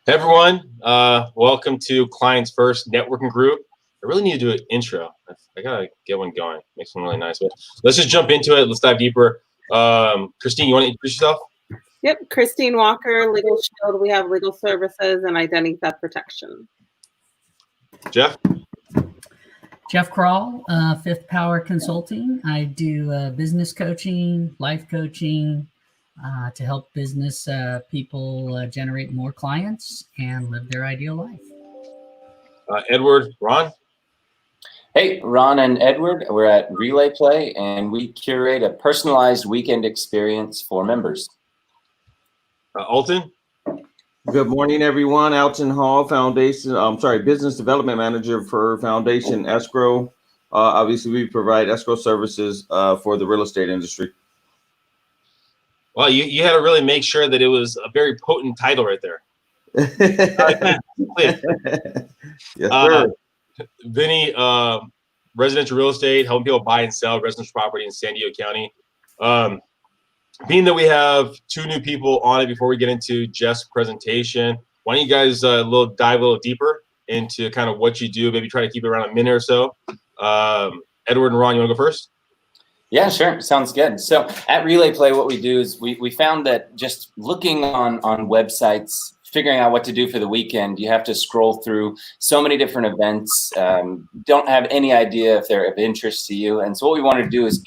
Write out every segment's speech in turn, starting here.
Hey everyone, welcome to Clients First Networking Group. I really need to do an intro. I gotta get one going. Makes one really nice. But let's just jump into it. Let's dive deeper. Christine, you want to introduce yourself? Yep, Christine Walker, Legal Shield. We have legal services and identity theft protection. Jeff? Jeff Crawl, Fifth Power Consulting. I do business coaching, life coaching to help business people generate more clients and live their ideal life. Edward, Ron? Hey, Ron and Edward, we're at Relay Play, and we curate a personalized weekend experience for members. Alton? Good morning, everyone. Alton Hall, Business Development Manager for Foundation Escrow. Obviously, we provide escrow services for the real estate industry. Well, you had to really make sure that it was a very potent title right there. Yes, sir. Vinny, residential real estate, helping people buy and sell residential property in San Diego County. Being that we have two new people on it before we get into Jeff's presentation, why don't you guys dive a little deeper into kind of what you do, maybe try to keep it around a minute or so. Edward and Ron, you want to go first? Yeah, sure. Sounds good. So at Relay Play, what we do is we found that just looking on websites, figuring out what to do for the weekend, you have to scroll through so many different events, don't have any idea if they're of interest to you. And so what we wanted to do is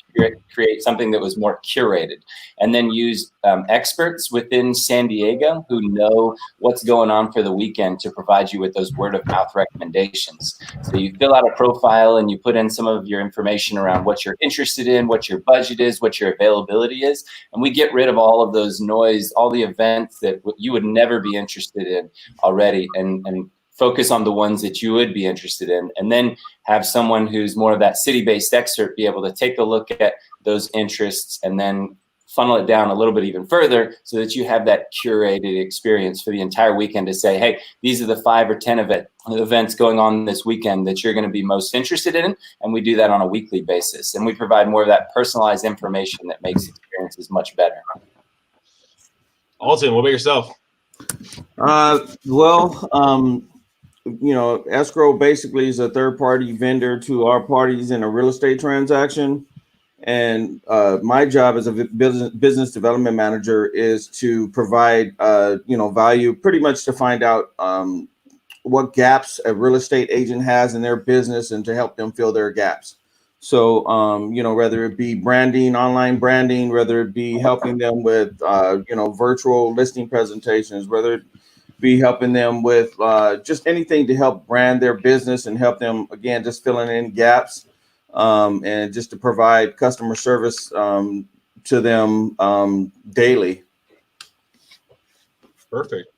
create something that was more curated, and then use experts within San Diego who know what's going on for the weekend to provide you with those word of mouth recommendations. So you fill out a profile and you put in some of your information around what you're interested in, what your budget is, what your availability is, and we get rid of all of those noise, all the events that you would never be interested in already, and focus on the ones that you would be interested in, and then have someone who's more of that city-based expert be able to take a look at those interests and then funnel it down a little bit even further so that you have that curated experience for the entire weekend to say, hey, these are the 5 or 10 events going on this weekend that you're going to be most interested in. And we do that on a weekly basis. And we provide more of that personalized information that makes experiences much better. Alton, what about yourself? Escrow basically is a third-party vendor to our parties in a real estate transaction. And my job as a business development manager is to provide, value, pretty much to find out what gaps a real estate agent has in their business and to help them fill their gaps. So, whether it be branding, online branding, whether it be helping them with, virtual listing presentations, whether it be helping them with just anything to help brand their business and help them, again, just filling in gaps. And just to provide customer service to them daily. Perfect.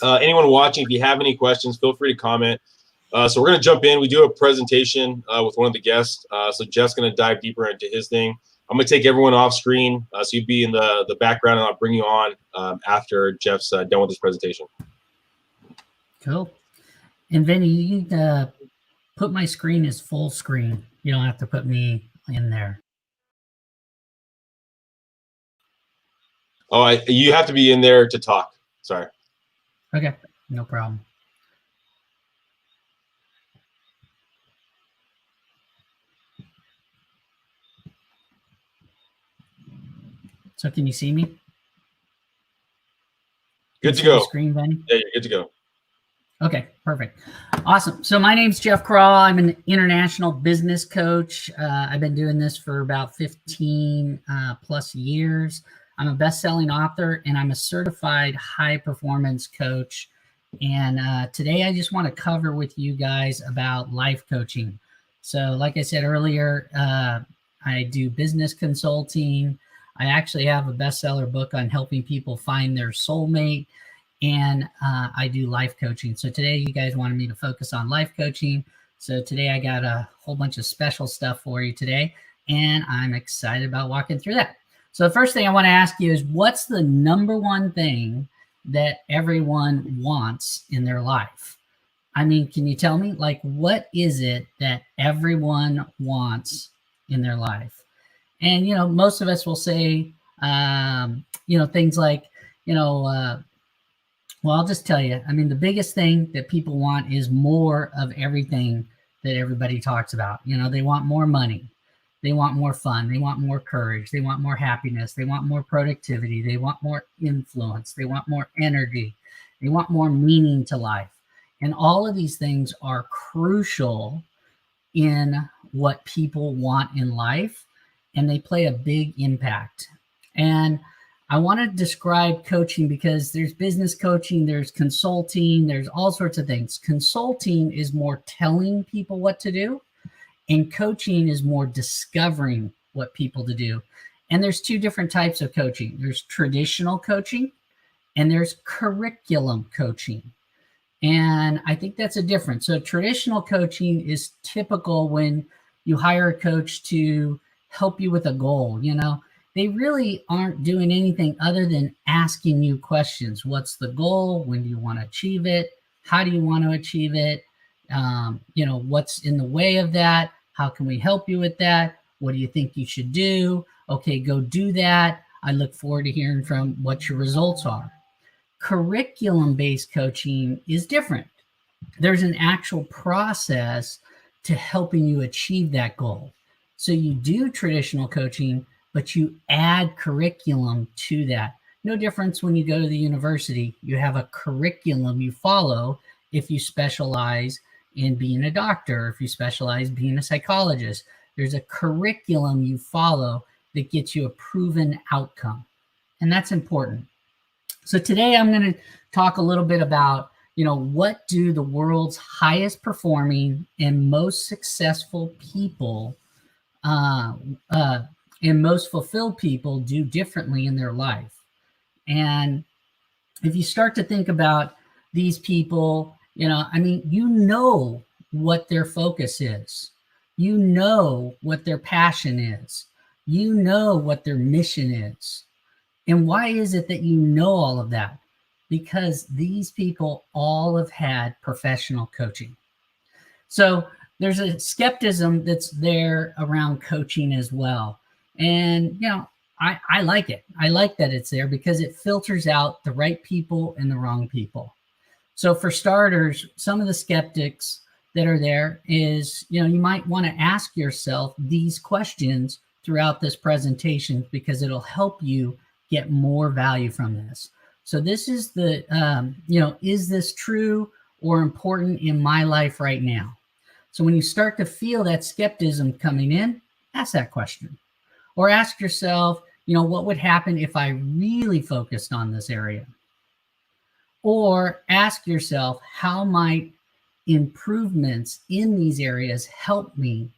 Anyone watching, if you have any questions, feel free to comment. So we're going to jump in. We do a presentation with one of the guests. So Jeff's going to dive deeper into his thing. I'm going to take everyone off screen. So you'd be in the background, and I'll bring you on after Jeff's done with his presentation. Cool. And Vinny, you need to put my screen as full screen. You don't have to put me in there. Oh, you have to be in there to talk. Sorry. Okay, no problem. So can you see me? Good to go. Screen, Vinny? Yeah, you're good to go. Okay, perfect. Awesome. So my name's Jeff Crawl. I'm an international business coach. I've been doing this for about 15 plus years. I'm a best-selling author, and I'm a certified high-performance coach. And today I just want to cover with you guys about life coaching. So like I said earlier, I do business consulting. I actually have a bestseller book on helping people find their soulmate. And I do life coaching. So today you guys wanted me to focus on life coaching. So today I got a whole bunch of special stuff for you today, and I'm excited about walking through that. So the first thing I want to ask you is, what's the number one thing that everyone wants in their life? I mean, can you tell me, like, what is it that everyone wants in their life? And, most of us will say, things like, Well, I'll just tell you, I mean, the biggest thing that people want is more of everything that everybody talks about. You know, they want more money. They want more fun. They want more courage. They want more happiness. They want more productivity. They want more influence. They want more energy. They want more meaning to life. And all of these things are crucial in what people want in life, and they play a big impact. And I want to describe coaching because there's business coaching, there's consulting, there's all sorts of things. Consulting is more telling people what to do, and coaching is more discovering what people to do. And there's two different types of coaching. There's traditional coaching and there's curriculum coaching. And I think that's a difference. So traditional coaching is typical when you hire a coach to help you with a goal. You know, they really aren't doing anything other than asking you questions. What's the goal? When do you want to achieve it? How do you want to achieve it? You know, what's in the way of that? How can we help you with that? What do you think you should do? Okay, go do that. I look forward to hearing from what your results are. Curriculum-based coaching is different. There's an actual process to helping you achieve that goal. So you do traditional coaching, but you add curriculum to that. No difference when you go to the university. You have a curriculum you follow if you specialize in being a doctor, if you specialize in being a psychologist. There's a curriculum you follow that gets you a proven outcome. And that's important. So today I'm going to talk a little bit about, you know, what do the world's highest performing and most successful people and most fulfilled people do differently in their life. And if you start to think about these people, you know, I mean, you know what their focus is. You know what their passion is. You know what their mission is. And why is it that you know all of that? Because these people all have had professional coaching. So there's a skepticism that's there around coaching as well. And, you know, I like it. I like that it's there because it filters out the right people and the wrong people. So for starters, some of the skeptics that are there is, you know, you might want to ask yourself these questions throughout this presentation because it'll help you get more value from this. So this is the, you know, is this true or important in my life right now? So when you start to feel that skepticism coming in, ask that question. Or ask yourself, you know, what would happen if I really focused on this area? Or ask yourself, how might improvements in these areas help me,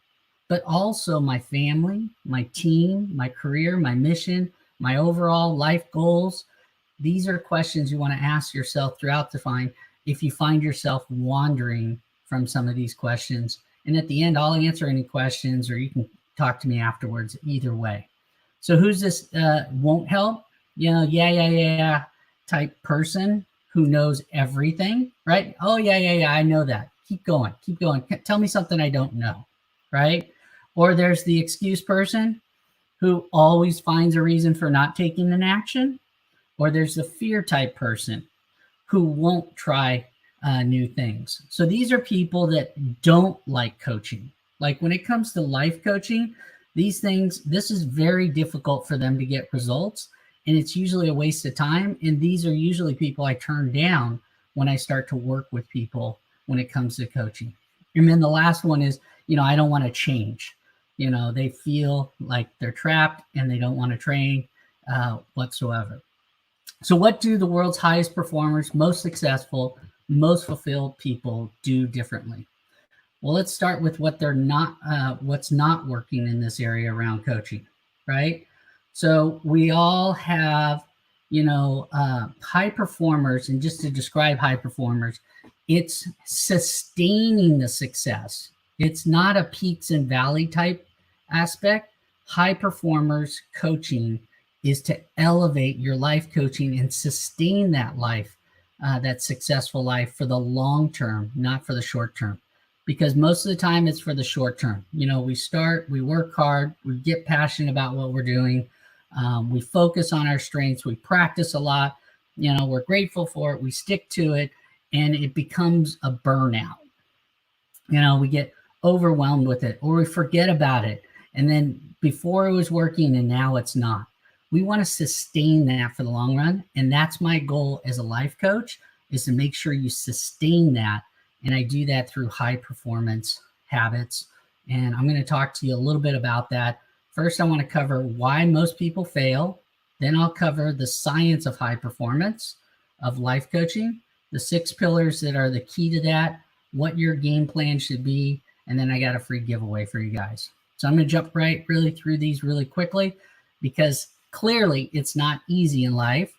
but also my family, my team, my career, my mission, my overall life goals? These are questions you want to ask yourself throughout if you find yourself wandering from some of these questions. And at the end, I'll answer any questions or you can talk to me afterwards, either way. So who's this won't help? You know, yeah type person who knows everything, right? Oh, yeah, I know that. Keep going. Tell me something I don't know, right? Or there's the excuse person who always finds a reason for not taking an action. Or there's the fear type person who won't try new things. So these are people that don't like coaching. Like when it comes to life coaching, these things, this is very difficult for them to get results. And it's usually a waste of time. And these are usually people I turn down when I start to work with people when it comes to coaching. And then the last one is, you know, I don't want to change. You know, they feel like they're trapped and they don't want to train whatsoever. So what do the world's highest performers, most successful, most fulfilled people do differently? Well, let's start with what they're not, what's not working in this area around coaching, right? So we all have, you know, high performers, and just to describe high performers, it's sustaining the success. It's not a peaks and valley type aspect. High performers coaching is to elevate your life coaching and sustain that life, that successful life for the long term, not for the short term. Because most of the time it's for the short term. You know, we work hard, we get passionate about what we're doing. We focus on our strengths, we practice a lot, You know, we're grateful for it, we stick to it, and it becomes a burnout. You know, we get overwhelmed with it, or we forget about it. And then before it was working and now it's not. We want to sustain that for the long run. And that's my goal as a life coach, is to make sure you sustain that. And I do that through high performance habits. And I'm going to talk to you a little bit about that. First, I want to cover why most people fail. Then I'll cover the science of high performance, of life coaching, the 6 pillars that are the key to that, what your game plan should be, and then I got a free giveaway for you guys. So I'm going to jump really through these really quickly, because clearly it's not easy in life.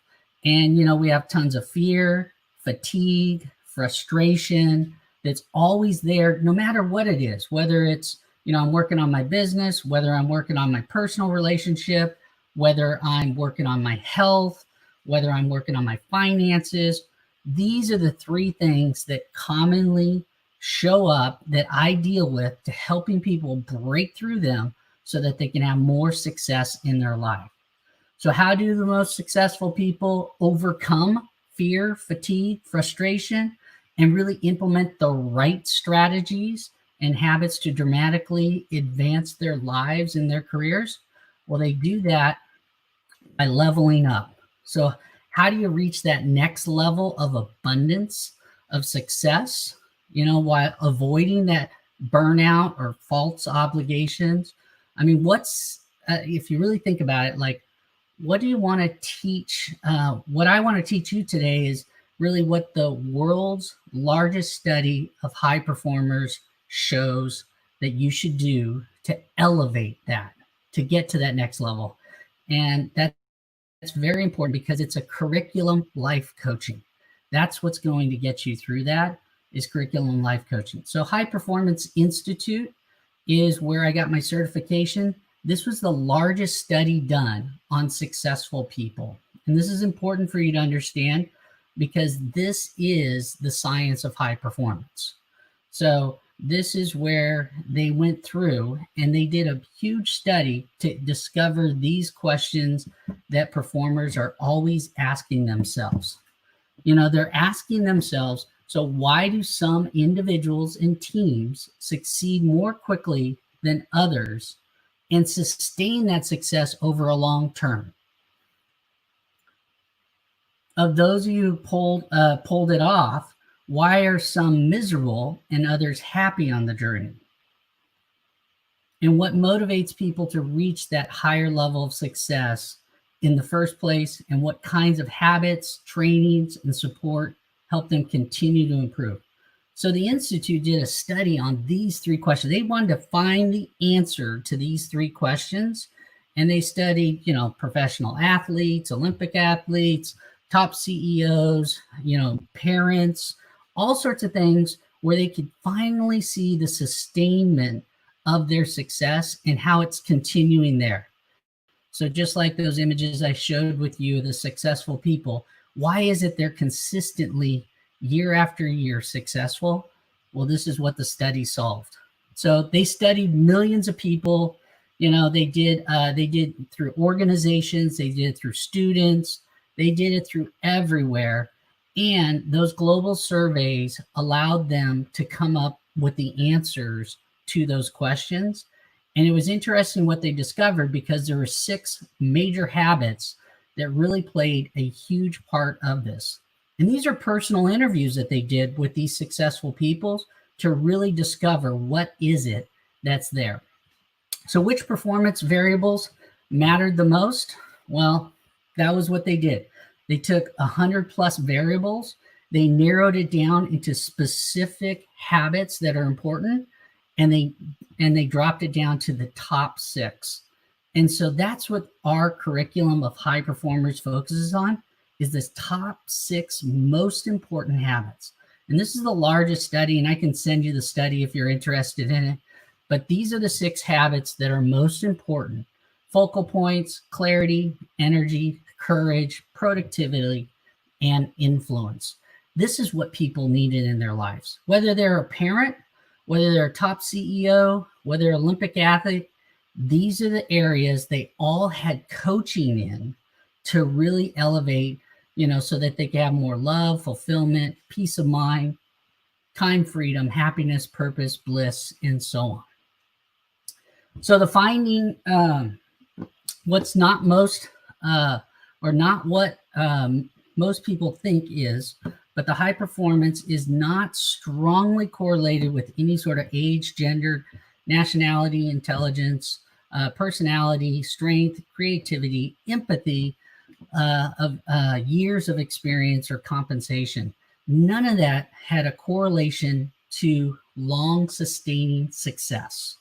And, you know, we have tons of fear, fatigue, frustration that's always there, no matter what it is, whether it's, you know, I'm working on my business, whether I'm working on my personal relationship, whether I'm working on my health, whether I'm working on my finances. These are the 3 things that commonly show up that I deal with to helping people break through them so that they can have more success in their life. So how do the most successful people overcome fear, fatigue, frustration, and really implement the right strategies and habits to dramatically advance their lives and their careers? Well, they do that by leveling up. So how do you reach that next level of abundance, of success, you know, while avoiding that burnout or false obligations? I mean, if you really think about it, like, what do you want to teach? What I want to teach you today is really what the world's largest study of high performers shows that you should do to elevate that, to get to that next level. And that's very important, because it's a curriculum life coaching. That's what's going to get you through that, is curriculum life coaching. So High Performance Institute is where I got my certification. This was the largest study done on successful people. And this is important for you to understand, because this is the science of high performance. So this is where they went through and they did a huge study to discover these questions that performers are always asking themselves. You know, they're asking themselves, so why do some individuals and teams succeed more quickly than others and sustain that success over a long term? Of those of you who pulled it off, why are some miserable and others happy on the journey? And what motivates people to reach that higher level of success in the first place? And what kinds of habits, trainings, and support help them continue to improve? So the Institute did a study on these 3 questions. They wanted to find the answer to these 3 questions. And they studied, you know, professional athletes, Olympic athletes, top CEOs, you know, parents, all sorts of things, where they could finally see the sustainment of their success and how it's continuing there. So just like those images I showed with you, the successful people, why is it they're consistently year after year successful? Well, this is what the study solved. So they studied millions of people. You know, they did through organizations, they did it through students, they did it through everywhere. And those global surveys allowed them to come up with the answers to those questions. And it was interesting what they discovered, because there were 6 major habits that really played a huge part of this. And these are personal interviews that they did with these successful people to really discover what is it that's there. So which performance variables mattered the most? Well, that was what they did. They took 100+ variables. They narrowed it down into specific habits that are important, and they dropped it down to the top 6. And so that's what our curriculum of high performers focuses on, is this top 6 most important habits. And this is the largest study, and I can send you the study if you're interested in it. But these are the 6 habits that are most important: focal points, clarity, energy, courage, productivity, and influence. This is what people needed in their lives. Whether they're a parent, whether they're a top CEO, whether they're an Olympic athlete, these are the areas they all had coaching in to really elevate so that they can have more love, fulfillment, peace of mind, time freedom, happiness, purpose, bliss, and so on. So the finding, what's not most, or not what most people think is, but the high performance is not strongly correlated with any sort of age, gender, nationality, intelligence, personality, strength, creativity, empathy, of years of experience or compensation. None of that had a correlation to long sustaining success.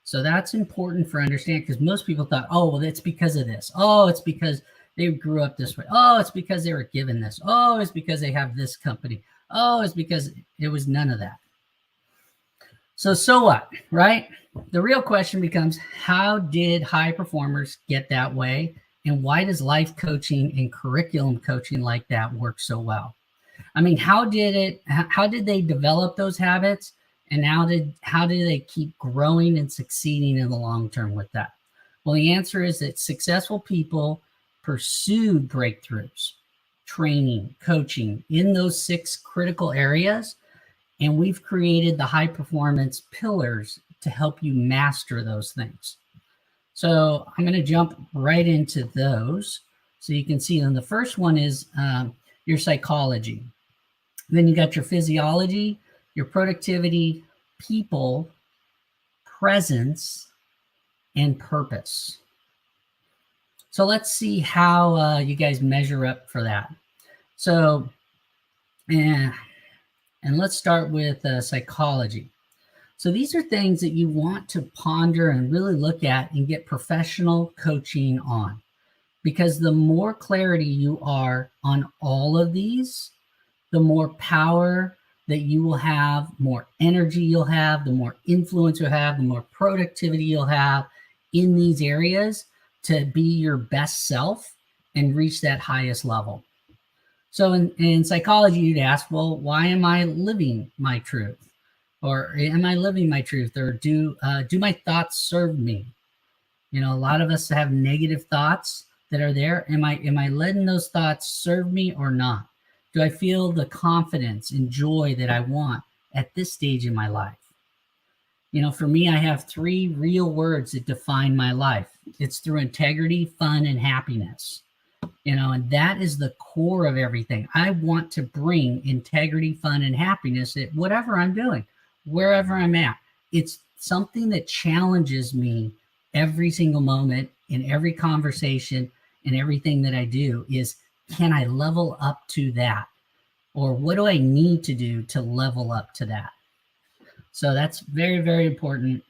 So that's important for understanding, because most people thought, oh, well, it's because of this. Oh, it's because they grew up this way. Oh, it's because they were given this. Oh, it's because they have this company. Oh, it's because it was none of that. So what, right? The real question becomes, how did high performers get that way? And why does life coaching and curriculum coaching like that work so well? I mean, how did they develop those habits? And how did they keep growing and succeeding in the long term with that? Well, the answer is that successful people pursued breakthroughs, training, coaching in those 6 critical areas. And we've created the high performance pillars to help you master those things. So I'm going to jump right into those. So you can see, and the first one is your psychology. Then you got your physiology, your productivity, people, presence, and purpose. So let's see how you guys measure up for that. So, and let's start with psychology. So these are things that you want to ponder and really look at and get professional coaching on, because the more clarity you are on all of these, the more power that you will have, more energy you'll have, the more influence you'll have, the more productivity you'll have in these areas to be your best self and reach that highest level. So in psychology, you'd ask, well, why am I living my truth? Or am I living my truth? Or do my thoughts serve me? A lot of us have negative thoughts that are there. Am I letting those thoughts serve me or not? Do I feel the confidence and joy that I want at this stage in my life? For me, I have 3 real words that define my life. It's through integrity, fun, and happiness. And that is the core of everything. I want to bring integrity, fun, and happiness at whatever I'm doing, wherever I'm at. It's something that challenges me every single moment in every conversation and everything that I do is, can I level up to that? Or what do I need to do to level up to that? So that's very, very important.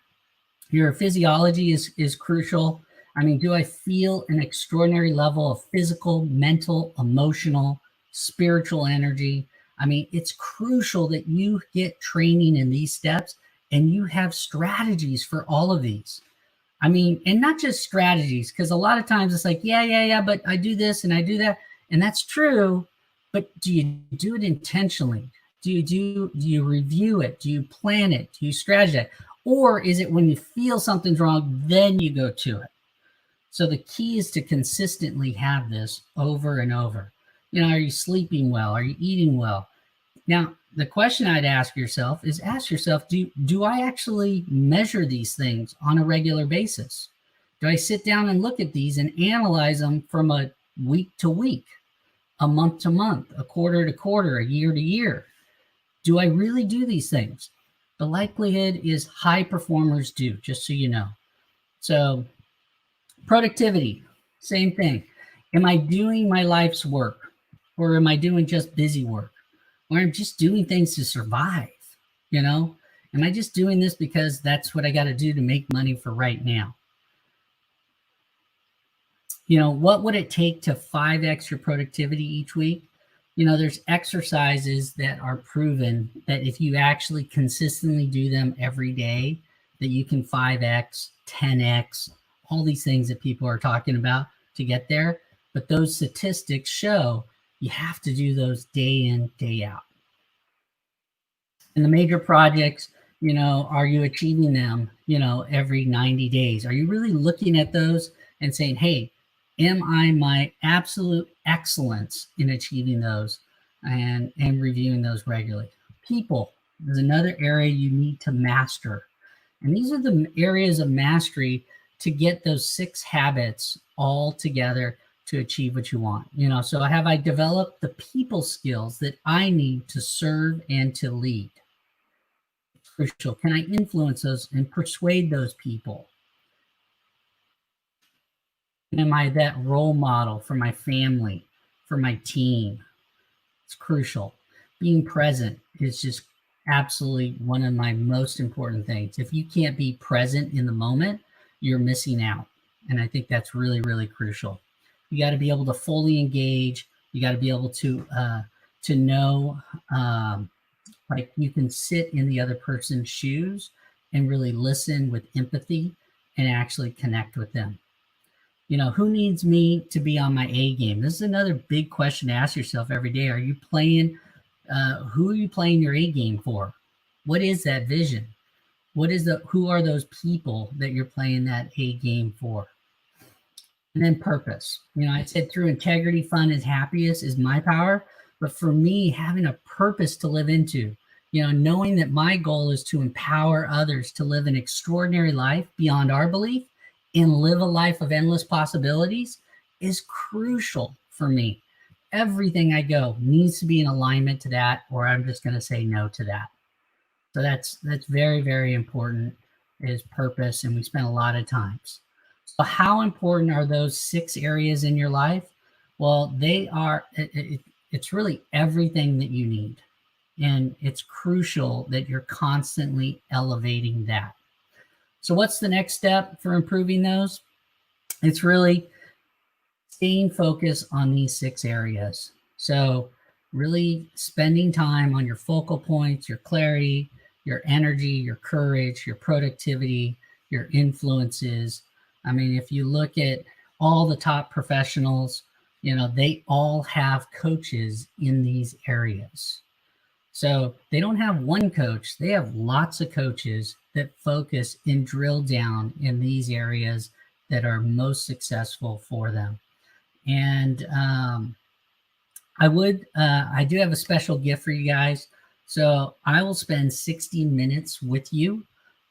Your physiology is crucial. I mean, do I feel an extraordinary level of physical, mental, emotional, spiritual energy? I mean, it's crucial that you get training in these steps and you have strategies for all of these. I mean, and not just strategies, because a lot of times it's like, yeah, but I do this and I do that. And that's true. But do you do it intentionally? Do you review it? Do you plan it? Do you strategize? Or is it when you feel something's wrong, then you go to it? So the key is to consistently have this over and over. Are you sleeping well? Are you eating well? Now, the question I'd ask yourself, do I actually measure these things on a regular basis? Do I sit down and look at these and analyze them from a week to week, a month to month, a quarter to quarter, a year to year? Do I really do these things? The likelihood is high performers do, just so you know. So productivity, same thing. Am I doing my life's work? Or am I doing just busy work? Or I'm just doing things to survive? Am I just doing this because that's what I got to do to make money for right now? What would it take to 5x your productivity each week? There's exercises that are proven that if you actually consistently do them every day, that you can 5x, 10x, all these things that people are talking about to get there. But those statistics show you have to do those day in, day out. And the major projects, are you achieving them, every 90 days? Are you really looking at those and saying, hey, am I my absolute excellence in achieving those and reviewing those regularly? People is another area you need to master. And these are the areas of mastery to get those 6 habits all together to achieve what you want. So have I developed the people skills that I need to serve and to lead? It's crucial. Can I influence those and persuade those people? Am I that role model for my family, for my team? It's crucial. Being present is just absolutely one of my most important things. If you can't be present in the moment, you're missing out. And I think that's really, really crucial. You got to be able to fully engage. You got to be able to know, like you can sit in the other person's shoes and really listen with empathy and actually connect with them. Who needs me to be on my A game? This is another big question to ask yourself every day. Are you playing? Who are you playing your A game for? What is that vision? Who are those people that you're playing that A game for? And then purpose. I said through integrity, fun, and happiness is my power. But for me, having a purpose to live into, knowing that my goal is to empower others to live an extraordinary life beyond our belief and live a life of endless possibilities is crucial for me. Everything I go needs to be in alignment to that, or I'm just going to say no to that. So that's very, very important, is purpose. And we spend a lot of times. So how important are those 6 areas in your life? Well, they are, it's really everything that you need. And it's crucial that you're constantly elevating that. So what's the next step for improving those? It's really staying focused on these 6 areas. So really spending time on your focal points, your clarity, your energy, your courage, your productivity, your influences. I mean, if you look at all the top professionals, they all have coaches in these areas. So they don't have one coach. They have lots of coaches that focus and drill down in these areas that are most successful for them. And I do have a special gift for you guys. So I will spend 60 minutes with you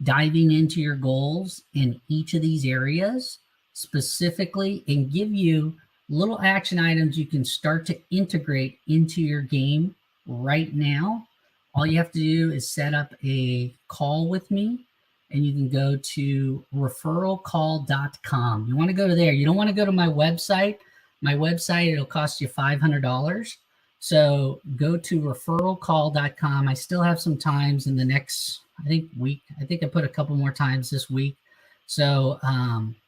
diving into your goals in each of these areas specifically and give you little action items you can start to integrate into your game right now. All you have to do is set up a call with me, and you can go to referralcall.com. You want to go to there. You don't want to go to my website. My website, it'll cost you $500. So go to referralcall.com. I still have some times in the next, week. I think I put a couple more times this week. So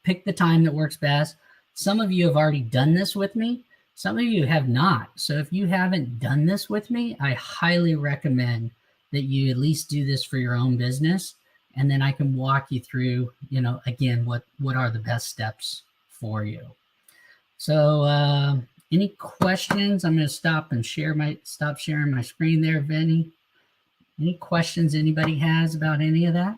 pick the time that works best. Some of you have already done this with me. Some of you have not. So if you haven't done this with me, I highly recommend that you at least do this for your own business. And then I can walk you through, again, what are the best steps for you. So any questions? I'm going to stop sharing my screen there, Vinny. Any questions anybody has about any of that?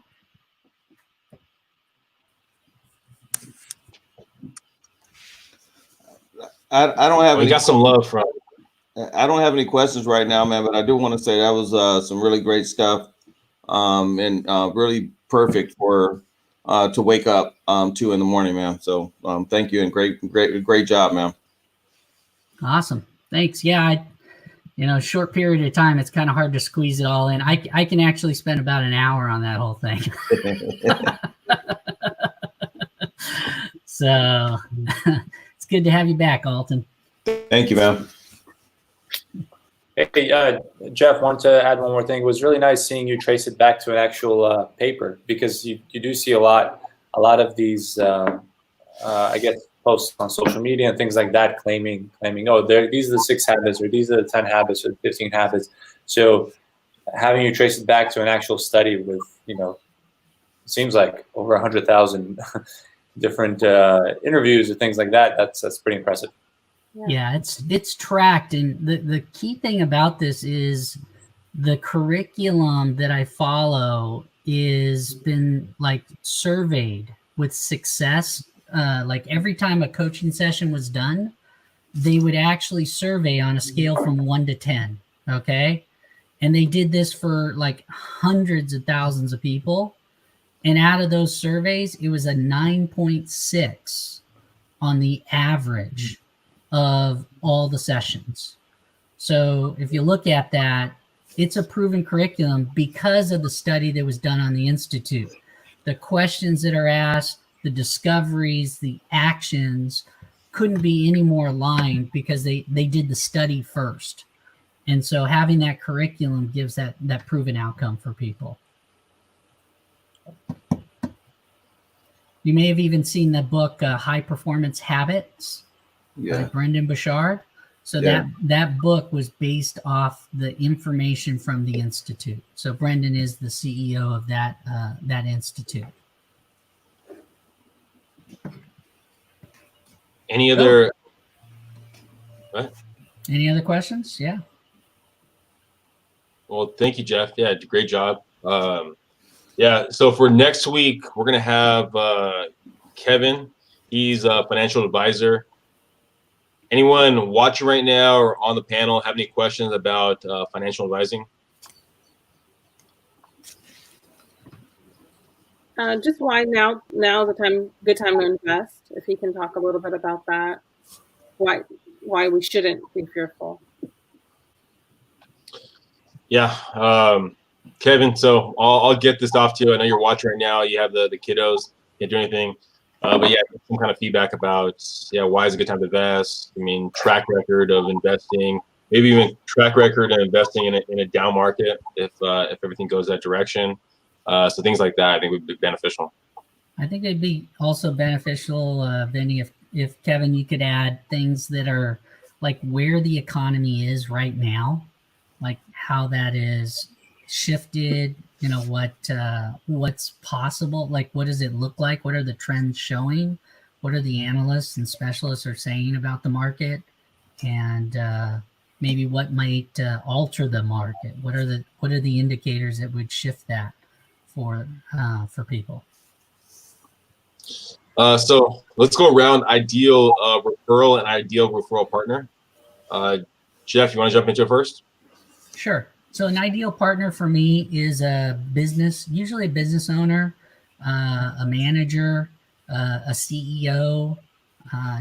I don't have. We got some love from. I don't have any questions right now, man. But I do want to say that was some really great stuff, and really perfect for to wake up to in the morning, man. So thank you and great job, man. Awesome, thanks. Yeah, short period of time, it's kind of hard to squeeze it all in. I can actually spend about an hour on that whole thing. So it's good to have you back, Alton. Thank you, man. Hey, Jeff, wanted to add one more thing. It was really nice seeing you trace it back to an actual paper, because you do see a lot of these, I guess, posts on social media and things like that claiming, oh, these are the 6 habits, or these are the 10 habits, or 15 habits. So having you trace it back to an actual study with, it seems like over 100,000 different interviews or things like that, that's pretty impressive. Yeah, it's tracked. And the key thing about this is the curriculum that I follow is been like surveyed with success like every time a coaching session was done, they would actually survey on a scale from 1 to 10. Okay. And they did this for like hundreds of thousands of people. And out of those surveys, it was a 9.6 on the average of all the sessions. So if you look at that, it's a proven curriculum because of the study that was done on the Institute. The questions that are asked, the discoveries, the actions couldn't be any more aligned because they did the study first. And so having that curriculum gives that proven outcome for people. You may have even seen the book High Performance Habits by Brendan Burchard. So that book was based off the information from the Institute. So Brendan is the CEO of that institute. Any other? What? Any other questions? Yeah. Well, thank you, Jeff. Yeah, great job. Yeah, so for next week, we're going to have Kevin. He's a financial advisor. Anyone watching right now or on the panel have any questions about financial advising? Just why now the good time to invest. If he can talk a little bit about that, why we shouldn't be fearful. Yeah, Kevin. So I'll get this off to you. I know you're watching right now. You have the kiddos. Can't do anything. But yeah, some kind of feedback about why is it a good time to invest? I mean, track record of investing, maybe even track record of investing in a down market if everything goes that direction. So things like that, I think would be beneficial. I think it'd be also beneficial, Vinny, if Kevin, you could add things that are like where the economy is right now, like how that is shifted, you know, what's possible, like what does it look like? What are the trends showing? What are the analysts and specialists are saying about the market? And maybe what might alter the market? What are the indicators that would shift that for people? So let's go around ideal referral and ideal referral partner. Jeff, you want to jump into it first? Sure. So an ideal partner for me is a business, usually a business owner, a manager, a CEO,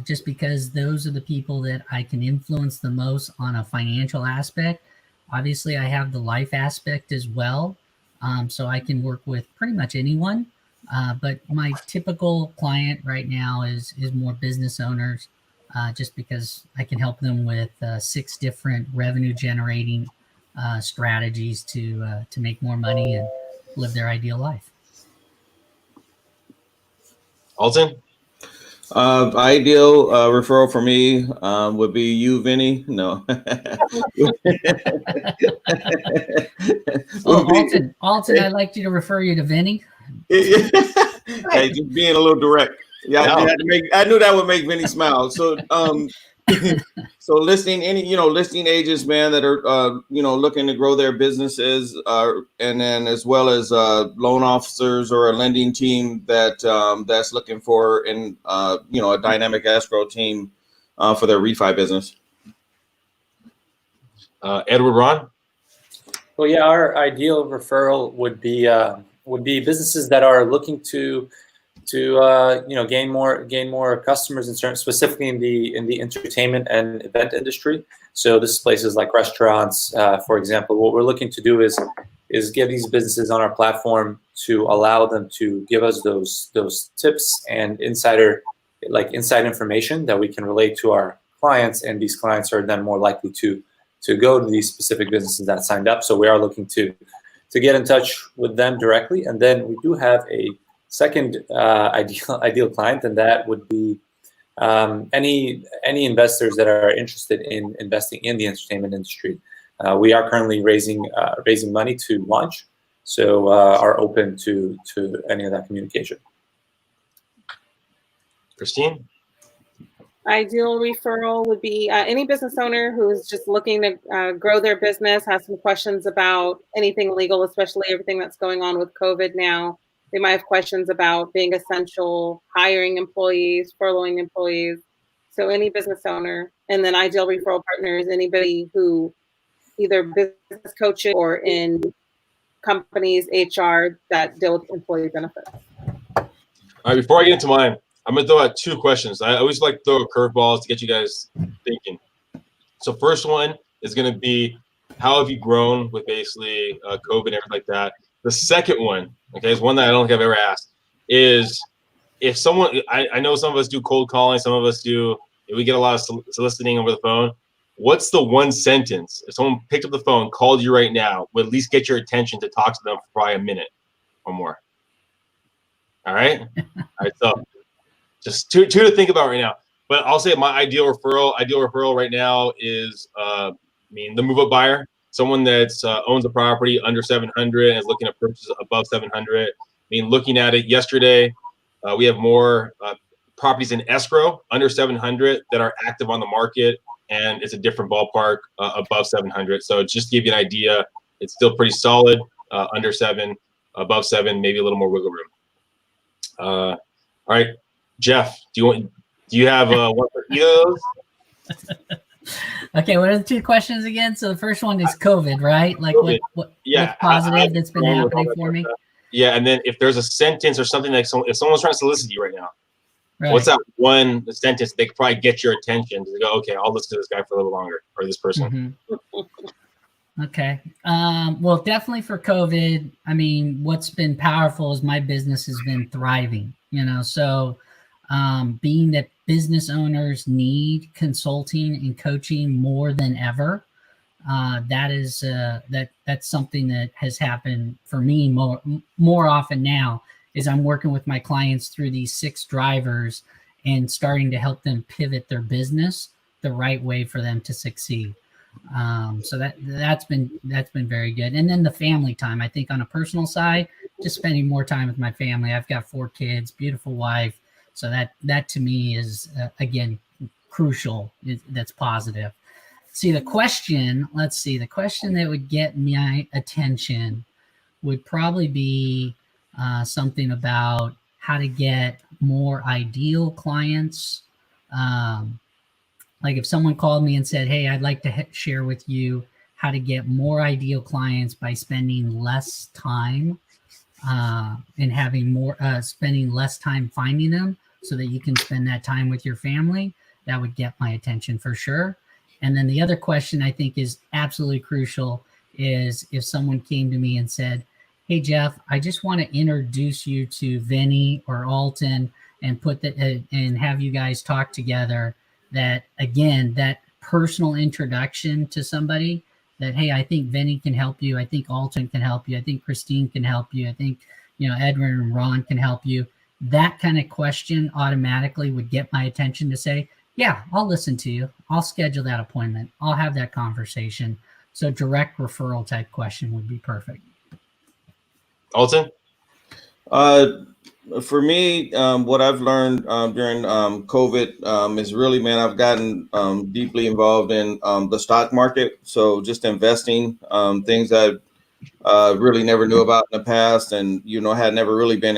just because those are the people that I can influence the most on a financial aspect. Obviously, I have the life aspect as well, so I can work with pretty much anyone. But my typical client right now is more business owners, just because I can help them with 6 different revenue generating strategies to make more money and live their ideal life. Alton? Ideal referral for me would be you, Vinny. No. Alton, I'd like to refer you to Vinny. Hey, just being a little direct. Yeah, No. I knew that would make Vinny smile. So, so listing agents, man, that are looking to grow their businesses, and then as well as loan officers or a lending team that's looking for a dynamic escrow team for their refi business. Edward Ron? Well, yeah, our ideal referral would be businesses that are looking to gain more customers, specifically in the entertainment and event industry. So this is places like restaurants, for example. What we're looking to do is get these businesses on our platform to allow them to give us those tips and inside information that we can relate to our clients, and these clients are then more likely to go to these specific businesses that signed up. So we are looking to get in touch with them directly, and then we do have a second ideal client, and that would be any investors that are interested in investing in the entertainment industry. We are currently raising money to launch, so are open to any of that communication. Christine? Ideal referral would be any business owner who is just looking to grow their business, has some questions about anything legal, especially everything that's going on with COVID now. They might have questions about being essential, hiring employees, furloughing employees. So any business owner, and then Ideal Referral Partners, anybody who either business coaching or in companies, HR that deal with employee benefits. All right, before I get into mine, I'm gonna throw out 2 questions. I always like to throw curveballs to get you guys thinking. So first one is gonna be, how have you grown with basically COVID and everything like that? The second one, okay, is one that I don't think I've ever asked, is if someone, I know some of us do cold calling, some of us do, we get a lot of soliciting over the phone. What's the one sentence, if someone picked up the phone, called you right now, would at least get your attention to talk to them for probably a minute or more? All right? All right, so just two to think about right now. But I'll say my ideal referral right now is, the move-up buyer, someone that's owns a property under 700 and is looking at purchases above 700. Looking at it yesterday, we have more properties in escrow under 700 that are active on the market, and it's a different ballpark above 700. So just to give you an idea, it's still pretty solid, under 7, above 7, maybe a little more wiggle room. All right, Jeff, do you have one for either of those? Okay, what are the 2 questions again? So the first one is COVID, right? Like COVID. what's Yeah, positive that's been happening for me? Yeah, and then if there's a sentence or something like if someone's trying to solicit you right now, Right. what's that one sentence they could probably get your attention to go, okay, I'll listen to this guy for a little longer, or this person. Mm-hmm. Okay. Well, definitely for COVID, what's been powerful is my business has been thriving, so being that business owners need consulting and coaching more than ever, that is that's something that has happened for me more often now, is I'm working with my clients through these 6 drivers and starting to help them pivot their business the right way for them to succeed. So that's been very good. And then the family time, I think on a personal side, just spending more time with my family. I've got 4 kids, beautiful wife. So that to me is, again, crucial. That's positive. The question that would get my attention would probably be something about how to get more ideal clients. Like if someone called me and said, hey, I'd like to share with you how to get more ideal clients by spending less time and having more, spending less time finding them so that you can spend that time with your family, that would get my attention for sure. And then the other question I think is absolutely crucial is if someone came to me and said, hey, Jeff, I just want to introduce you to Vinny or Alton and and have you guys talk together. That, again, that personal introduction to somebody that, hey, I think Vinny can help you. I think Alton can help you. I think Christine can help you. I think, Edwin and Ron can help you. That kind of question automatically would get my attention to say, yeah, I'll listen to you. I'll schedule that appointment. I'll have that conversation. So direct referral type question would be perfect. Alton? For me, what I've learned during COVID is really, man, I've gotten deeply involved in the stock market. So just investing, things I really never knew about in the past, and had never really been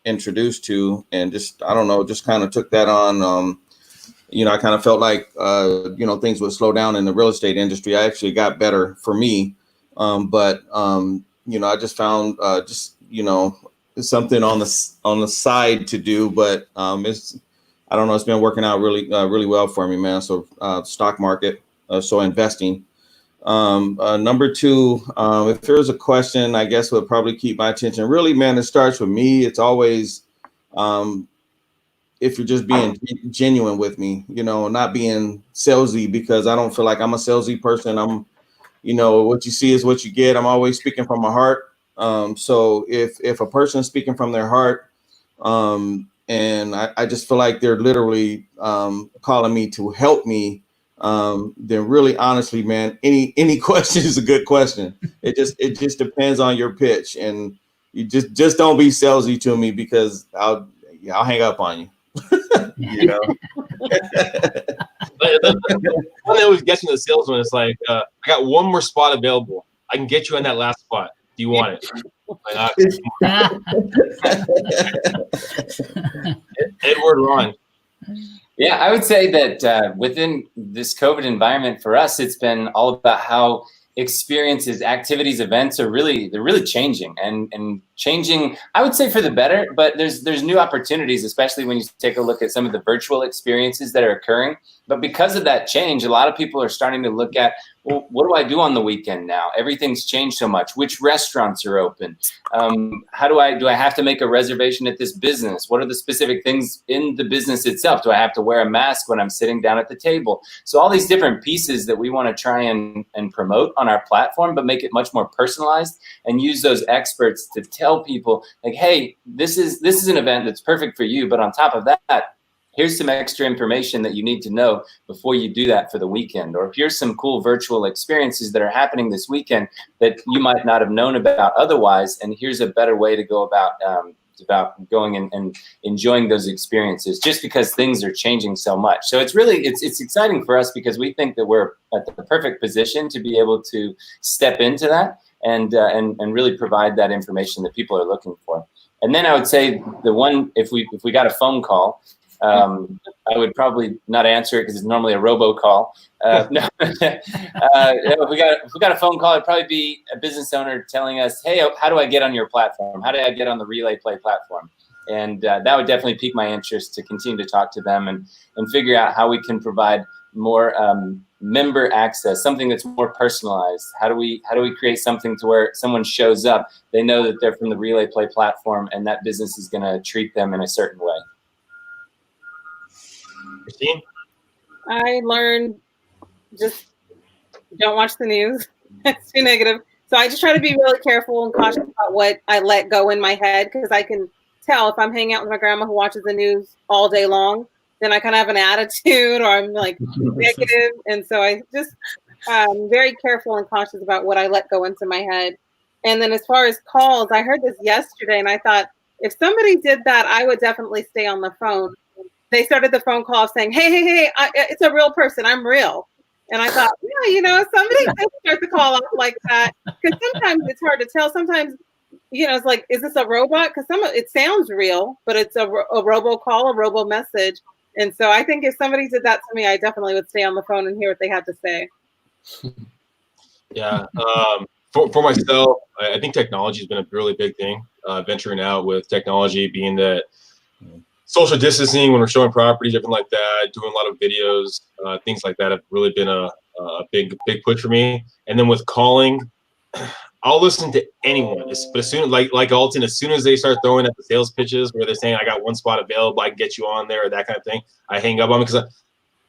introduced to, and just I don't know, just kind of took that on. I kind of felt like things would slow down in the real estate industry. I actually got better for me, but I just found something on the side to do, but it's been working out really well for me, man. So stock market, so investing. Number 2, if there's a question, I guess would probably keep my attention. Really, man, it starts with me. It's always if you're just being genuine with me, not being salesy, because I don't feel like I'm a salesy person. I'm, what you see is what you get. I'm always speaking from my heart. So if a person's speaking from their heart, and I just feel like they're literally calling me to help me, then really, honestly, man, any question is a good question. It just depends on your pitch, and you just don't be salesy to me, because I'll hang up on you. The one that always gets me, the salesman, is like, I got one more spot available. I can get you on that last spot. Do you want it? Why not? Edward, Ron. Yeah, I would say that within this COVID environment for us, it's been all about how experiences, activities, events they're really changing and changing, I would say, for the better, but there's new opportunities, especially when you take a look at some of the virtual experiences that are occurring. But because of that change, a lot of people are starting to look at, well, what do I do on the weekend now? Everything's changed so much. Which restaurants are open? How do I have to make a reservation at this business? What are the specific things in the business itself? Do I have to wear a mask when I'm sitting down at the table? So all these different pieces that we want to try and promote on our platform, but make it much more personalized and use those experts to tell people like, hey, this is an event that's perfect for you. But on top of that, here's some extra information that you need to know before you do that for the weekend. Or here's some cool virtual experiences that are happening this weekend that you might not have known about otherwise. And here's a better way to go about going and enjoying those experiences, just because things are changing so much. So it's really, it's exciting for us because we think that we're at the perfect position to be able to step into that and really provide that information that people are looking for. And then I would say the one, if we got a phone call, I would probably not answer it because it's normally a robocall. No, if we got a phone call, it'd probably be a business owner telling us, "Hey, how do I get on your platform? How do I get on the Relay Play platform?" And that would definitely pique my interest to continue to talk to them and figure out how we can provide more member access, something that's more personalized. How do we create something to where someone shows up, they know that they're from the Relay Play platform, and that business is going to treat them in a certain way. Christine? I learned just don't watch the news. It's too negative. So I just try to be really careful and cautious about what I let go in my head, because I can tell if I'm hanging out with my grandma who watches the news all day long, then I kind of have an attitude, or I'm like negative. And so I just very careful and cautious about what I let go into my head. And then as far as calls, I heard this yesterday and I thought, if somebody did that, I would definitely stay on the phone. They started the phone call saying, hey, it's a real person. I'm real. And I thought, yeah, somebody could start the call off like that. Because sometimes it's hard to tell. Sometimes, it's like, is this a robot? Because it sounds real, but it's a robocall, a robo message. And so I think if somebody did that to me, I definitely would stay on the phone and hear what they had to say. Yeah. For myself, I think technology has been a really big thing. Venturing out with technology, being that social distancing when we're showing properties, everything like that, doing a lot of videos, things like that have really been a big push for me. And then with calling, I'll listen to anyone. But as soon like Alton, as soon as they start throwing at the sales pitches where they're saying, I got one spot available, I can get you on there, or that kind of thing, I hang up on them, because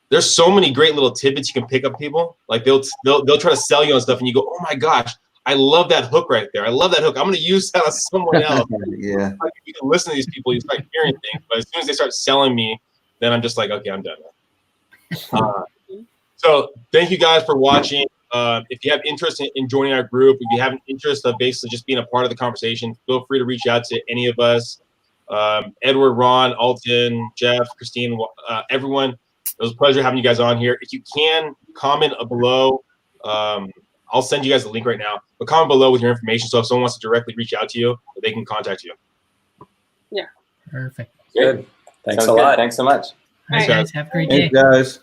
there's so many great little tidbits you can pick up people. Like they'll try to sell you on stuff and you go, oh my gosh, I love that hook right there. I love that hook. I'm going to use that on someone else. Yeah. Like, you can listen to these people, you start hearing things, but as soon as they start selling me, then I'm just like, okay, I'm done. So thank you guys for watching. If you have interest in joining our group, if you have an interest of basically just being a part of the conversation, feel free to reach out to any of us. Edward, Ron, Alton, Jeff, Christine, everyone. It was a pleasure having you guys on here. If you can, comment below. I'll send you guys the link right now. But comment below with your information, so if someone wants to directly reach out to you, they can contact you. Yeah. Perfect. Good. Thanks Sounds a lot. Thanks so much. All right, guys. Have a great day. Thanks, guys.